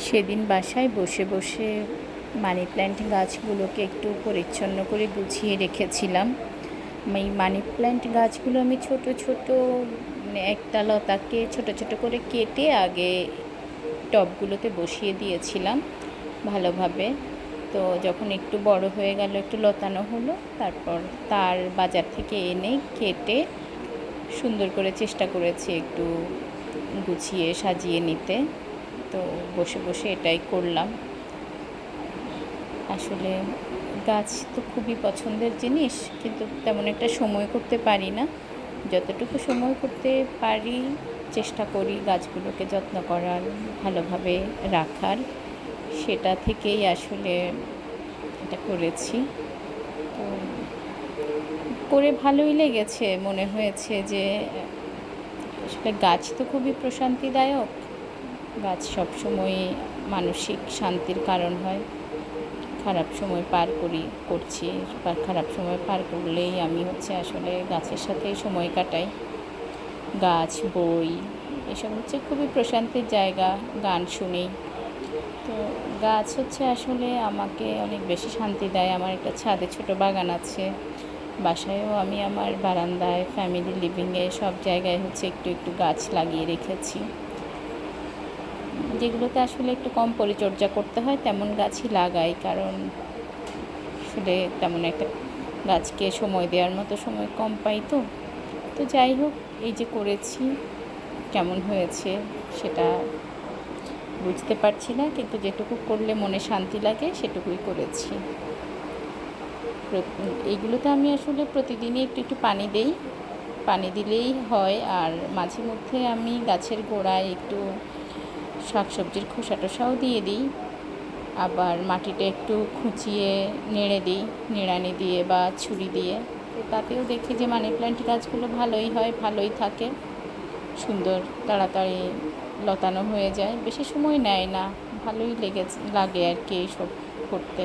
সেদিন বাসায় বসে বসে মানি প্ল্যান্ট গাছগুলোকে একটু পরিচ্ছন্ন করে গুছিয়ে রেখেছিলাম। এই মানি প্ল্যান্ট গাছগুলো আমি ছোট ছোট একটা লতাকে ছোট ছোট করে কেটে আগে টবগুলোতে বসিয়ে দিয়েছিলাম ভালোভাবে। তো যখন একটু বড় হয়ে গেল, একটু লতানো হলো, তারপর তার বাজার থেকে এনে কেটে সুন্দর করে চেষ্টা করেছি একটু গুছিয়ে সাজিয়ে নিতে। তো বসে বসে এটাই করলাম। আসলে গাছ তো খুবই পছন্দের জিনিস, কিন্তু তেমন একটা সময় করতে পারি না। যতটুকু সময় করতে পারি চেষ্টা করি গাছগুলোকে যত্ন করার, ভালোভাবে রাখার। সেটা থেকেই আসলে এটা করেছি। তো করে ভালোই লেগেছে, মনে হয়েছে যে আসলে গাছ তো খুবই প্রশান্তিদায়ক। গাছ সবসময় মানসিক শান্তির কারণ হয়। খারাপ সময় করছি বা খারাপ সময় পার করলেই আমি আসলে গাছের সাথেই সময় কাটাই। গাছ, বই এসব খুবই প্রশান্তির জায়গা। গান শুনি। তো গাছ আসলে আমাকে অনেক বেশি শান্তি দেয়। আমার একটা ছাদে ছোট বাগান আছে। বাসায়ও আমি আমার বারান্দায়, ফ্যামিলি লিভিংয়ে সব জায়গায় একটু একটু গাছ লাগিয়ে রেখেছি। যেগুলোতে আসলে একটু কম পরিচর্যা করতে হয় তেমন গাছই লাগাই, কারণ আসলে তেমন একটা গাছকে সময় দেওয়ার মতো সময় কম পাই। তো যাই হোক, এই যে করেছি, কেমন হয়েছে সেটা বুঝতে পারছি না, কিন্তু যেটুকু করলে মনে শান্তি লাগে সেটুকুই করেছি। এইগুলোতে আমি আসলে প্রতিদিনই একটু একটু পানি দেই। পানি দিলেই হয়। আর মাঝে মধ্যে আমি গাছের গোড়ায় একটু শাকসবজির খোসা টোসাও দিয়ে দিই। আবার মাটিটা একটু খুঁচিয়ে নেড়ে দিই, নিড়ানি দিয়ে বা ছুরি দিয়ে। তো তাতেও দেখি যে মানি প্ল্যান্ট গাছগুলো ভালোই হয়, ভালোই থাকে, সুন্দর তাড়াতাড়ি লতানো হয়ে যায়, বেশি সময় নেয় না। ভালোই লাগে আর কি এইসব করতে।